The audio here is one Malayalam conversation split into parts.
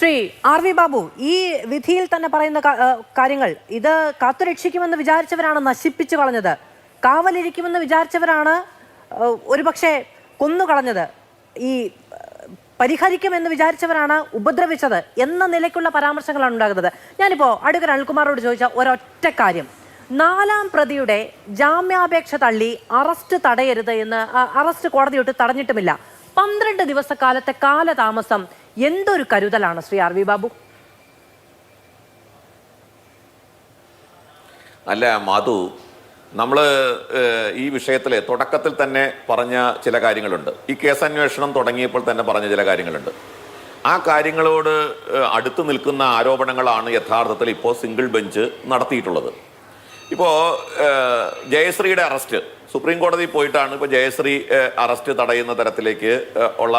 ശ്രീ ആർ വി ബാബു, ഈ വിധിയിൽ തന്നെ പറയുന്ന കാര്യങ്ങൾ ഇത് കാത്തുരക്ഷിക്കുമെന്ന് വിചാരിച്ചവരാണ് നശിപ്പിച്ചു കളഞ്ഞത്, കാവലിരിക്കുമെന്ന് വിചാരിച്ചവരാണ് ഒരുപക്ഷെ കൊന്നുകളഞ്ഞത്, ഈ പരിഹരിക്കുമെന്ന് വിചാരിച്ചവരാണ് ഉപദ്രവിച്ചത് എന്ന നിലയ്ക്കുള്ള പരാമർശങ്ങളാണ് ഉണ്ടാകുന്നത്. ഞാനിപ്പോൾ അഡ്വക്കേറ്റ് അനിൽകുമാറോട് ചോദിച്ച ഒരൊറ്റ കാര്യം, 4-ാം പ്രതിയുടെ ജാമ്യാപേക്ഷ തള്ളി അറസ്റ്റ് തടയരുത് എന്ന് അറസ്റ്റ് കോടതി വിട്ട് തടഞ്ഞിട്ടുമില്ല. 12 ദിവസക്കാലത്തെ കാലതാമസം എന്തൊരു കരുതലാണ് ശ്രീ ആർ വി ബാബു? അല്ല മാധു, നമ്മൾ ഈ വിഷയത്തിൽ തുടക്കത്തിൽ തന്നെ പറഞ്ഞ ചില കാര്യങ്ങളുണ്ട്. ഈ കേസന്വേഷണം തുടങ്ങിയപ്പോൾ തന്നെ പറഞ്ഞ ചില കാര്യങ്ങളുണ്ട്. ആ കാര്യങ്ങളോട് അടുത്ത് നിൽക്കുന്ന ആരോപണങ്ങളാണ് യഥാർത്ഥത്തിൽ ഇപ്പോൾ സിംഗിൾ ബെഞ്ച് നടത്തിയിട്ടുള്ളത്. ഇപ്പോൾ ജയശ്രീയുടെ അറസ്റ്റ് സുപ്രീം കോടതി പോയിട്ടാണ് ഇപ്പോൾ ജയശ്രീ അറസ്റ്റ് തടയുന്ന തരത്തിലേക്ക് ഉള്ള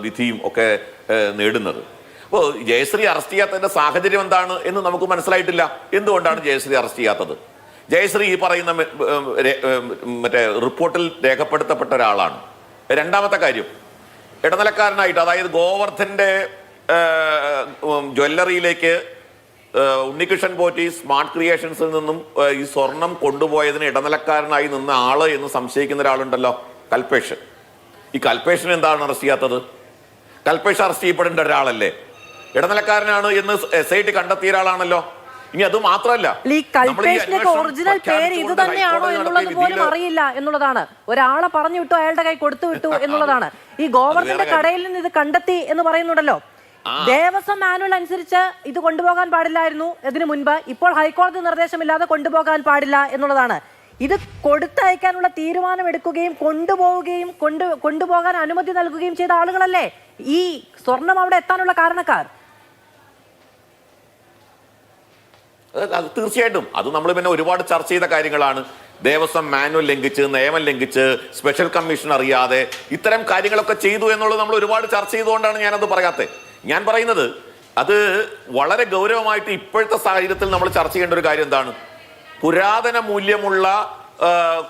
വിധിയും ഒക്കെ നേടുന്നത്. അപ്പോൾ ജയശ്രീ അറസ്റ്റ് ചെയ്യാത്തതിൻ്റെ സാഹചര്യം എന്താണ് എന്ന് നമുക്ക് മനസ്സിലായിട്ടില്ല. എന്തുകൊണ്ടാണ് ജയശ്രീ അറസ്റ്റ് ചെയ്യാത്തത്? ജയശ്രീ ഈ പറയുന്ന മറ്റേ റിപ്പോർട്ടിൽ രേഖപ്പെടുത്തപ്പെട്ട ഒരാളാണ്. രണ്ടാമത്തെ കാര്യം, ഇടനിലക്കാരനായിട്ട്, അതായത് ഗോവർദ്ധന്റെ ജ്വല്ലറിയിലേക്ക് ഉണ്ണികൃഷ്ണൻ പോറ്റി സ്മാർട്ട് ക്രിയേഷൻസിൽ നിന്നും ഈ സ്വർണം കൊണ്ടുപോയതിന് ഇടനിലക്കാരനായി നിന്ന ആള് എന്ന് സംശയിക്കുന്ന ഒരാളുണ്ടല്ലോ, കൽപേഷ്. ഈ കൽപേഷിന് എന്താണ് അറസ്റ്റ് ചെയ്യാത്തത്? കൽപേഷ് അറസ്റ്റ് ചെയ്യപ്പെടേണ്ട ഒരാളല്ലേ, ഇടനിലക്കാരനാണ് എന്ന് SIT കണ്ടെത്തിയ ഒരാളാണല്ലോ. ഇനി അത് മാത്രമല്ല, ഒറിജിനൽ പേര് ഇത് തന്നെയാണോ എന്നുള്ളത് പോലും അറിയില്ല എന്നുള്ളതാണ്. ഒരാളെ പറഞ്ഞു വിട്ടു, അയാളുടെ കൈ കൊടുത്തു വിട്ടു എന്നുള്ളതാണ്. ഈ ഗോവർദ്ധന്റെ കടയിൽ നിന്ന് ഇത് കണ്ടെത്തി എന്ന് പറയുന്നുണ്ടല്ലോ. ദേവസ്വം മാനുവൽ അനുസരിച്ച് ഇത് കൊണ്ടുപോകാൻ പാടില്ലായിരുന്നു ഇതിനു മുൻപ്, ഇപ്പോൾ ഹൈക്കോടതി നിർദ്ദേശമില്ലാതെ കൊണ്ടുപോകാൻ പാടില്ല എന്നുള്ളതാണ്. ഇത് കൊടുത്തയക്കാനുള്ള തീരുമാനം എടുക്കുകയും കൊണ്ടുപോവുകയും കൊണ്ടുപോകാൻ അനുമതി നൽകുകയും ചെയ്ത ആളുകളല്ലേ ഈ സ്വർണം അവിടെ എത്താനുള്ള കാരണക്കാർ. അത് തീർച്ചയായിട്ടും അത് നമ്മൾ പിന്നെ ഒരുപാട് ചർച്ച ചെയ്ത കാര്യങ്ങളാണ്. ദേവസ്വം മാനുവൽ ലംഘിച്ച്, നിയമം ലംഘിച്ച്, സ്പെഷ്യൽ കമ്മീഷൻ അറിയാതെ ഇത്തരം കാര്യങ്ങളൊക്കെ ചെയ്തു എന്നുള്ളത് നമ്മൾ ഒരുപാട് ചർച്ച ചെയ്തുകൊണ്ടാണ് ഞാനത് പറയാത്തത്. ഞാൻ പറയുന്നത് അത് വളരെ ഗൗരവമായിട്ട് ഇപ്പോഴത്തെ സാഹചര്യത്തിൽ നമ്മൾ ചർച്ച ചെയ്യേണ്ട ഒരു കാര്യം എന്താണ്? പുരാതന മൂല്യമുള്ള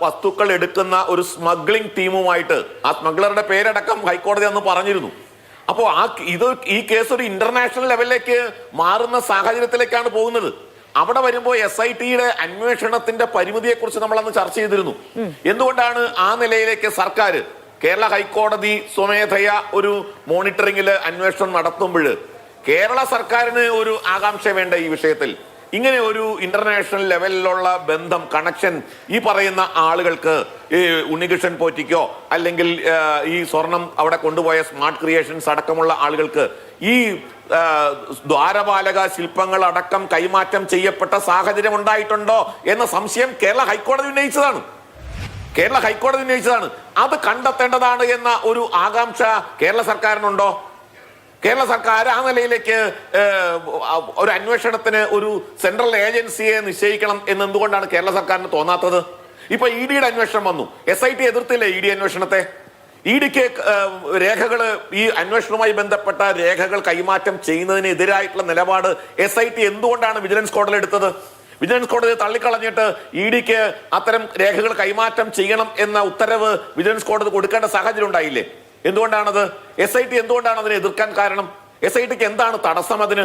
വസ്തുക്കൾ എടുക്കുന്ന ഒരു സ്മഗ്ലിംഗ് ടീമുമായിട്ട്, ആ സ്മഗ്ലറുടെ പേരടക്കം ഹൈക്കോടതി അന്ന് പറഞ്ഞിരുന്നു. അപ്പോൾ ഈ കേസ് ഒരു ഇന്റർനാഷണൽ ലെവലിലേക്ക് മാറുന്ന സാഹചര്യത്തിലേക്കാണ് പോകുന്നത്. അവിടെ വരുമ്പോൾ SITയുടെ അന്വേഷണത്തിന്റെ പരിമിതിയെക്കുറിച്ച് നമ്മൾ അന്ന് ചർച്ച ചെയ്തിരുന്നു. എന്തുകൊണ്ടാണ് ആ നിലയിലേക്ക് സർക്കാർ, കേരള ഹൈക്കോടതി സ്വമേധയ ഒരു മോണിറ്ററിംഗിൽ അന്വേഷണം നടത്തുമ്പോൾ കേരള സർക്കാരിന് ഒരു ആകാംക്ഷ വേണ്ട ഈ വിഷയത്തിൽ? ഇങ്ങനെ ഒരു ഇന്റർനാഷണൽ ലെവലിലുള്ള ബന്ധം, കണക്ഷൻ ഈ പറയുന്ന ആളുകൾക്ക്, ഈ ഉണ്ണികൃഷ്ണൻ പോറ്റിക്കോ അല്ലെങ്കിൽ ഈ സ്വർണം അവിടെ കൊണ്ടുപോയ സ്മാർട്ട് ക്രിയേഷൻസ് അടക്കമുള്ള ആളുകൾക്ക് ഈ ദ്വാരപാലക ശില്പങ്ങൾ അടക്കം കൈമാറ്റം ചെയ്യപ്പെട്ട സാഹചര്യം ഉണ്ടായിട്ടുണ്ടോ എന്ന സംശയം കേരള ഹൈക്കോടതി ഉന്നയിച്ചതാണ്. അത് കണ്ടെത്തേണ്ടതാണ് എന്ന ഒരു ആകാംക്ഷ കേരള സർക്കാരിനുണ്ടോ? കേരള സർക്കാർ ആ നിലയിലേക്ക് ഒരു അന്വേഷണത്തിന് ഒരു സെൻട്രൽ ഏജൻസിയെ നിശ്ചയിക്കണം എന്ന് എന്തുകൊണ്ടാണ് കേരള സർക്കാരിന് തോന്നാത്തത്? ഇപ്പൊ EDയുടെ അന്വേഷണം വന്നു, SIT എതിർത്തില്ലേ ED അന്വേഷണത്തെ? EDക്ക് രേഖകൾ, ഈ അന്വേഷണവുമായി ബന്ധപ്പെട്ട രേഖകൾ കൈമാറ്റം ചെയ്യുന്നതിനെതിരായിട്ടുള്ള നിലപാട് SIT എന്തുകൊണ്ടാണ് വിജിലൻസ് കോടതി എടുത്തത്? വിജിലൻസ് കോടതി തള്ളിക്കളഞ്ഞിട്ട് EDക്ക് അത്തരം രേഖകൾ കൈമാറ്റം ചെയ്യണം എന്ന ഉത്തരവ് വിജിലൻസ് കോടതി കൊടുക്കേണ്ട സാഹചര്യം ഉണ്ടായില്ലേ? എന്തുകൊണ്ടാണത്? SIT എന്തുകൊണ്ടാണ് അതിനെ എതിർക്കാൻ കാരണം? SITക്ക് എന്താണ് തടസ്സം അതിന്?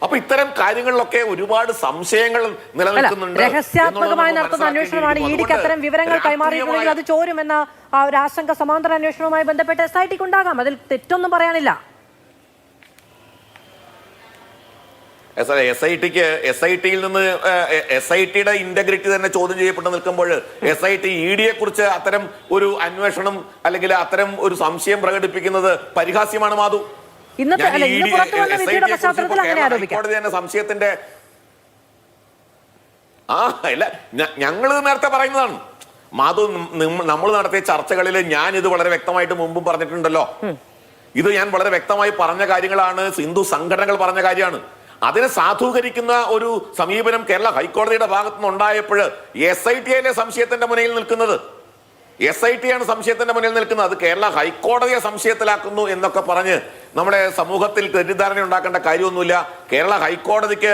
അപ്പൊ ഇത്തരം കാര്യങ്ങളിലൊക്കെ ഒരുപാട് സംശയങ്ങൾ നിലനിൽക്കുന്നുണ്ട്. രഹസ്യാത്മകമായി നടത്തുന്ന അന്വേഷണമാണ്. EDക്ക് അത്തരം വിവരങ്ങൾ കൈമാറിയിട്ടുണ്ടെങ്കിൽ അത് ചോരുമെന്ന ഒരു ആശങ്ക സമാന്തര അന്വേഷണവുമായി ബന്ധപ്പെട്ട് SITക്ക് ഉണ്ടാകാം. അതിൽ തെറ്റൊന്നും പറയാനില്ല. SITയിൽ നിന്ന് SITയുടെ ഇന്റഗ്രിറ്റി തന്നെ ചോദ്യം ചെയ്യപ്പെട്ട് നിൽക്കുമ്പോൾ SIT EDയെ കുറിച്ച് അത്തരം ഒരു അന്വേഷണം അല്ലെങ്കിൽ അത്തരം ഒരു സംശയം പ്രകടിപ്പിക്കുന്നത് പരിഹാസ്യമാണ് മാധു. കോടതി തന്നെ സംശയത്തിന്റെ ഇല്ല, ഞങ്ങള് നേരത്തെ പറയുന്നതാണ് മാധു. നമ്മൾ നടത്തിയ ചർച്ചകളിൽ ഞാൻ ഇത് വളരെ വ്യക്തമായിട്ട് മുമ്പും പറഞ്ഞിട്ടുണ്ടല്ലോ. ഇത് ഞാൻ വളരെ വ്യക്തമായി പറഞ്ഞ കാര്യങ്ങളാണ്, ഹിന്ദു സംഘടനകൾ പറഞ്ഞ കാര്യമാണ്. അതിനെ സാധൂകരിക്കുന്ന ഒരു സമീപനം കേരള ഹൈക്കോടതിയുടെ ഭാഗത്തു നിന്നുണ്ടായപ്പോൾ SITയിലെ സംശയത്തിന്റെ മുന്നിൽ നിൽക്കുന്നത്, SITയാണ് സംശയത്തിന്റെ മുന്നിൽ നിൽക്കുന്നത്. അത് കേരള ഹൈക്കോടതിയെ സംശയത്തിലാക്കുന്നു എന്നൊക്കെ പറഞ്ഞ് നമ്മുടെ സമൂഹത്തിൽ തെറ്റിദ്ധാരണ ഉണ്ടാക്കേണ്ട കാര്യമൊന്നുമില്ല. കേരള ഹൈക്കോടതിക്ക്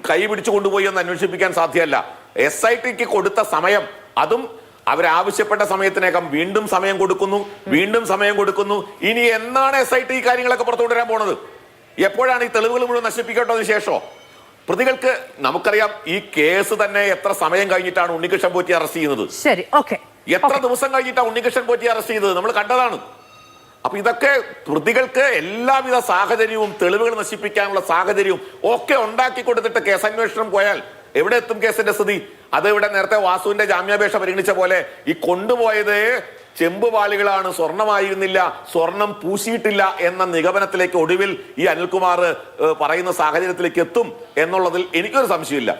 കൈ പിടിച്ചു കൊണ്ടുപോയി എന്ന് അന്വേഷിപ്പിക്കാൻ സാധ്യമല്ല. SITക്ക് കൊടുത്ത സമയം, അതും അവരാവശ്യപ്പെട്ട സമയത്തിനേക്കാൾ വീണ്ടും സമയം കൊടുക്കുന്നു. ഇനി എന്നാണ് SIT ഈ കാര്യങ്ങളൊക്കെ പുറത്തുകൊണ്ടുവരാൻ പോണത്? എപ്പോഴാണ് ഈ തെളിവുകൾ മുഴുവൻ നശിപ്പിക്കേണ്ടതിന് ശേഷമോ? പ്രതികൾക്ക് നമുക്കറിയാം, ഈ കേസ് തന്നെ എത്ര സമയം കഴിഞ്ഞിട്ടാണ് ഉണ്ണികൃഷ്ണൻ പോറ്റി അറസ്റ്റ് ചെയ്യുന്നത്. ശരി, ഓക്കെ. എത്ര ദിവസം കഴിഞ്ഞിട്ടാണ് ഉണ്ണികൃഷ്ണൻ പോറ്റി അറസ്റ്റ് ചെയ്തത് നമ്മൾ കണ്ടതാണ്. അപ്പൊ ഇതൊക്കെ പ്രതികൾക്ക് എല്ലാവിധ സാഹചര്യവും തെളിവുകൾ നശിപ്പിക്കാനുള്ള സാഹചര്യവും ഒക്കെ ഉണ്ടാക്കി കൊടുത്തിട്ട് കേസന്വേഷണം പോയാൽ എവിടെ എത്തും കേസിന്റെ സ്ഥിതി? അത് ഇവിടെ നേരത്തെ വാസുവിന്റെ ജാമ്യാപേക്ഷ പരിഗണിച്ച പോലെ ഈ കൊണ്ടുപോയത് ചെമ്പുപാളികളാണ്, സ്വർണമായിരുന്നില്ല, സ്വർണം പൂശിയിട്ടില്ല എന്ന നിഗമനത്തിലേക്ക് ഒടുവിൽ ഈ അനിൽകുമാർ പറയുന്ന സാഹചര്യത്തിലേക്ക് എത്തും എന്നുള്ളതിൽ എനിക്കൊരു സംശയമില്ല.